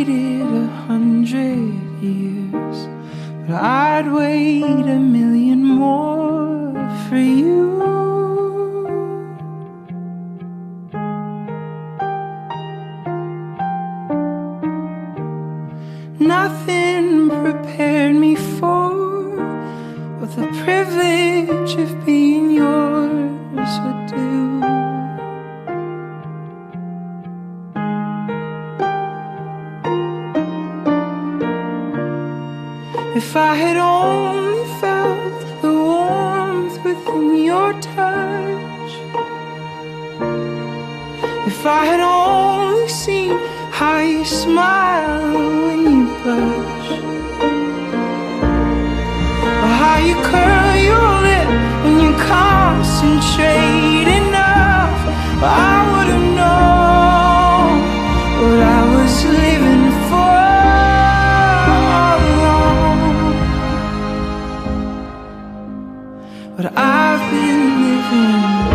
waited 100 years, but I'd wait 1,000,000 more for you. Nothing prepared me for what the privilege of being yours would do. If I had only felt the warmth within your touch, if I had only seen how you smile when you blush, or how you curl your lip when you concentrate enough, I would have known what I was living for all along. What I've been living